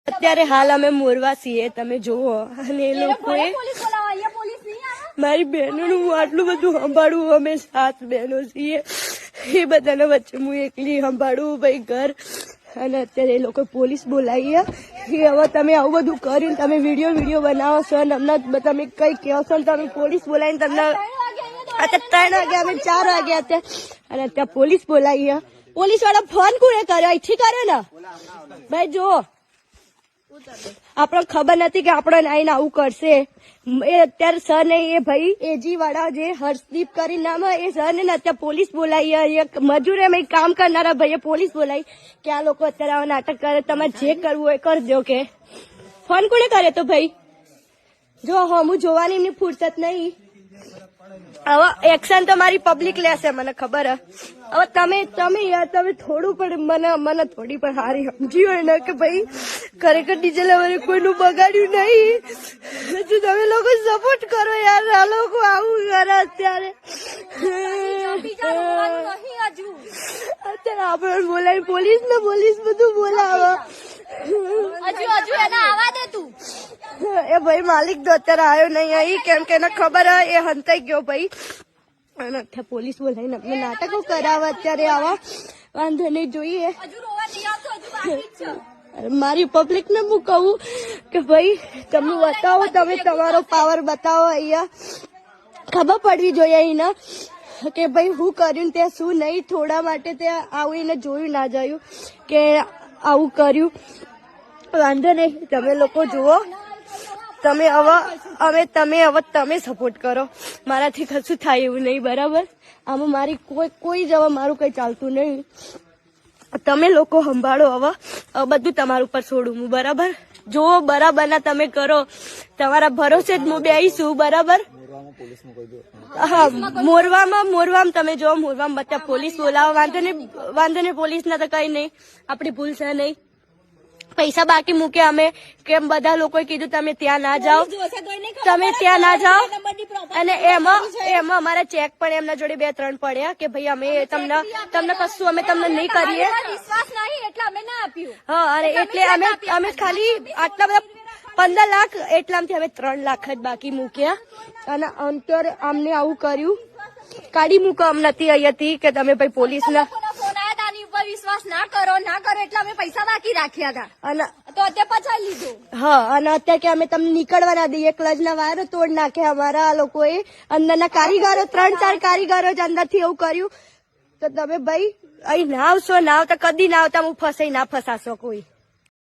અત્યારે હાલ અમે મોરવા છીએ, તમે જુઓ. અને એ લોકોએ મારી બહેનોનું હું આટલું બધું સંભાળું, અમે 7 બહેનો છીએ, એ બધાના વચ્ચે હું એકલી સંભાળું ભાઈ ઘર. અને અત્યારે એ લોકો પોલીસ બોલાવી કે હવે તમે આવું બધું કર્યું, તમે વિડીયો બનાવો છો ને અમને તમે કઈ કહો છો ને તમે પોલીસ બોલાવીને તમને અત્યારે 3 વાગ્યા અમે 4 વાગ્યા અત્યારે, અને અત્યારે પોલીસ બોલાવી. પોલીસ વાળા ફોન કોને કર્યો? અહીંથી કર્યો ને ભાઈ. જુઓ આપણને ખબર નથી કે આપણે આઈને આવું કરશે. એ અત્યારે સર ને એ ભાઈ એજી વાળા જે હર્ષદીપ કરી નામ એ સર ને અત્યારે પોલીસ બોલાવી. મજૂર એમ કામ કરનારા ભાઈએ પોલીસ બોલાવી કે આ લોકો અત્યારે આવા નાટક કરે, તમારે જે કરવું હોય કરજો. કે ફોન કોને કરે તો ભાઈ? જો હું જોવાની એમની ફુરસત નહીં. હવે એક્શન તો મારી પબ્લિક લેશે, મને ખબર હે. હવે તમે થોડું પણ મને થોડી પણ હારી સમજી હોય ને કે ભાઈ ખરેખર ડીજે હવે કોઈનું બગાડ્યું નહીં, તમે લોકો સપોર્ટ કરો યાર. આ લોકો આવું કરે અત્યારે આપણે બોલાય પોલીસ બધું બોલાવો. એ ભાઈ માલિક તો અત્યારે આવ્યો નહીં અહીં, કેમ કે એને ખબર હે એ હંતાઈ ગયો ભાઈ. અને અત્યારે પોલીસ બોલાવીને આપણે નાટકો કરાવે અત્યારે. આવા વાંધો નહીં, જોઈએ. મારી પબ્લિક ને હું કહું કે ભાઈ તમે બતાવો, તમે તમારો પાવર બતાવો. અહીંયા ખબર પડવી જોઈએ અહીંના કે ભાઈ હું કર્યું તે શું નહીં. થોડા માટે તે આવીને જોયું ના જોયું કે આવું કર્યું. વાંધો નહીં, તમે લોકો જુઓ. તમે સપોર્ટ કરો. મારાથી કશું થાય એવું નહીં, બરાબર? આમાં મારી કોઈ જ હવે મારું કઈ ચાલતું નહીં. તમે લોકો સંભાળો. હવે બધું તમારા ઉપર છોડું હું, બરાબર? જુઓ બરાબરના તમે કરો. તમારા ભરોસે જ હું બેહીશું, બરાબર? હા, મોરવામાં તમે જો મોરવામાં બધા પોલીસ બોલાવો. વાંધો નહીં, પોલીસ ના તો કઈ નહીં, આપડી ભૂલ છે નહીં. પૈસા બાકી મૂક્યા અમે, કેમ બધા લોકોએ કીધું તમે ત્યાં ના જાઓ, અને એમાં અમારા ચેક પણ એમના જોડે 2-3 પડ્યા કે ભાઈ અમે તમને કશું અમે તમને નહીં કરીએ. હા, અને એટલે અમે ખાલી આટલા બધા 15 લાખ એટલામાંથી અમે 3 લાખ જ બાકી મૂક્યા. અને અંતર અમને આવું કર્યું, કાઢી મૂકો નથી અહીંયાથી કે તમે ભાઈ પોલીસ ના વિશ્વાસ ના કરો એટલે અમે પૈસા બાકી રાખ્યા હતા, અને તો અત્યારે પચાવી લીધું. હા, અને અત્યારે કે અમે તમને નીકળવા ના દઈએ, ક્લચ ના વાયરો તોડ નાખ્યા અમારા આ લોકોએ. અંદરના કારીગરો 3-4 કારીગરો જ અંદરથી એવું કર્યું. તો તમે ભાઈ અહીં ના આવશો, ના આવતા કદી ના આવતા હું ફસાઈ ના ફસાશો કોઈ.